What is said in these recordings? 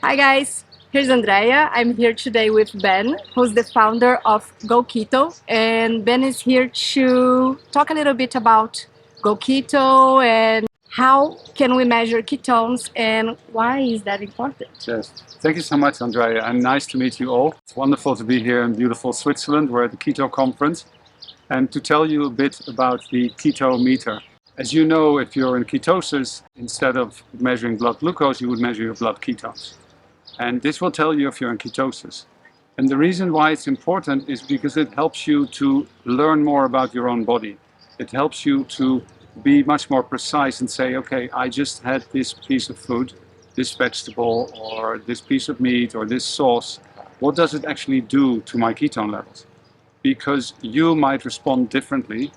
Hi guys, here's Andrea. I'm here today with Ben, who's the founder of go-keto, and Ben is here to talk a little bit about go-keto and how can we measure ketones and why is that important? Yes. Thank you so much, Andrea, and nice to meet you all. It's wonderful to be here in beautiful Switzerland. We're at the Keto Conference, and to tell you a bit about the keto meter. As you know, if you're in ketosis, instead of measuring blood glucose, you would measure your blood ketones. And this will tell you if you're in ketosis. And the reason why it's important is because it helps you to learn more about your own body. It helps you to be much more precise and say, okay, I just had this piece of food, this vegetable, or this piece of meat, or this sauce. What does it actually do to my ketone levels? Because you might respond differently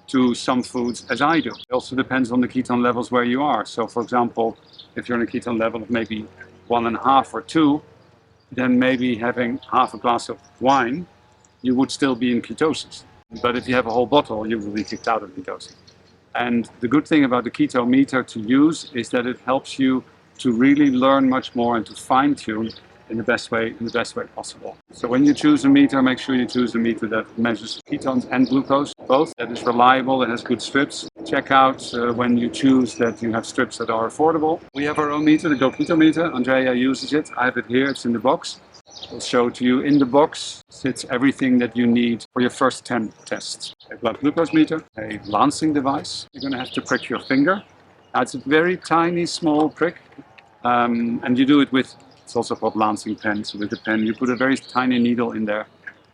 to some foods as I do. It also depends on the ketone levels where you are. So for example, if you're in a ketone level of maybe 1.5 or 2, then maybe having half a glass of wine, you would still be in ketosis. But if you have a whole bottle, you will be kicked out of ketosis. And the good thing about the keto meter to use is that it helps you to really learn much more and to fine-tune in the best way possible. So when you choose a meter, make sure you choose a meter that measures ketones and glucose, both, that is reliable, that has good strips. Check out when you choose that you have strips that are affordable. We have our own meter, the go-keto meter. Andrea uses it. I have it here, it's in the box. I'll show it to you. In the box sits everything that you need for your first 10 tests. A blood glucose meter, a lancing device. You're going to have to prick your finger. Now, it's a very tiny, small prick, and you do it with, it's also called lancing pen. So with the pen, you put a very tiny needle in there,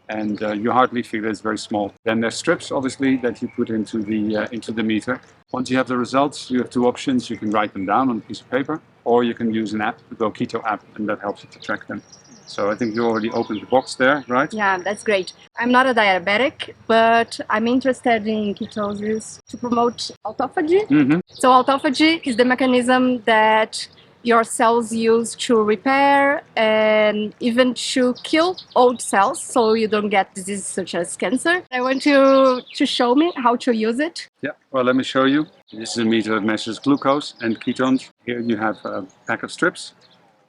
and you hardly feel it's very small. Then there's strips, obviously, that you put into the meter. Once you have the results, you have two options. You can write them down on a piece of paper, or you can use an app, the go-keto app, and that helps you to track them. So I think you already opened the box there, right? Yeah, that's great. I'm not a diabetic, but I'm interested in ketosis to promote autophagy. So autophagy is the mechanism that your cells use to repair and even to kill old cells so you don't get diseases such as cancer. I want you to show me how to use it. Yeah, well, let me show you. This is a meter that measures glucose and ketones. Here you have a pack of strips.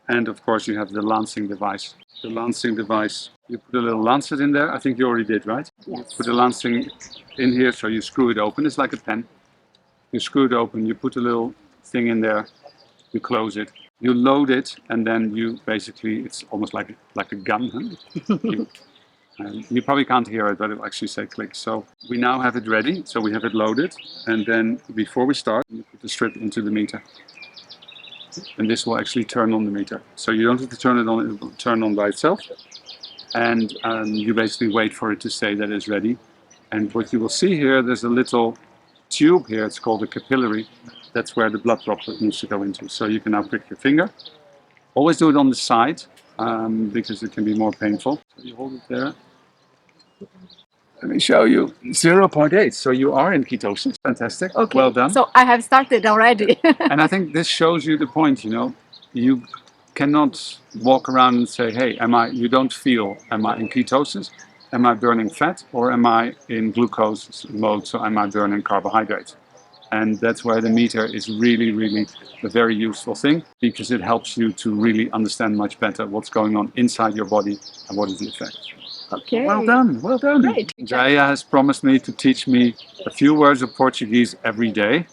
And of course you have the lancing device. The lancing device, you put a little lancet in there. I think you already did, right? Yes. You put the lancing in here, so you screw it open. It's like a pen. You screw it open, you put a little thing in there, you close it, you load it, and then you basically, it's almost like a gun. Huh? You probably can't hear it, but it'll actually say click. So we now have it ready, so we have it loaded. And then before we start, you put the strip into the meter. And this will actually turn on the meter. So you don't have to turn it on, it will turn on by itself. And you basically wait for it to say that it's ready. And what you will see here, there's a little tube here, it's called a capillary. That's where the blood droplet needs to go into. So you can now prick your finger. Always do it on the side, because it can be more painful. So you hold it there. Let me show you. 0.8. So you are in ketosis. Fantastic. Okay. Well done. So I have started already. And I think this shows you the point, you cannot walk around and say, hey, you don't feel, am I in ketosis? Am I burning fat? Or am I in glucose mode? So am I burning carbohydrates? And that's where the meter is really, really a very useful thing, because it helps you to really understand much better what's going on inside your body and what is the effect. Okay. Well done, well done. Great. Andreia has promised me to teach me a few words of Portuguese every day.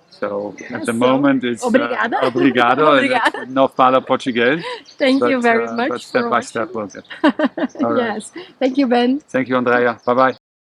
So at the moment it's obrigada. obrigado, Obrigada. and não fala português. Thank you very much. But step by step we'll get. Yes. Thank you, Ben. Thank you, Andreia. Bye-bye.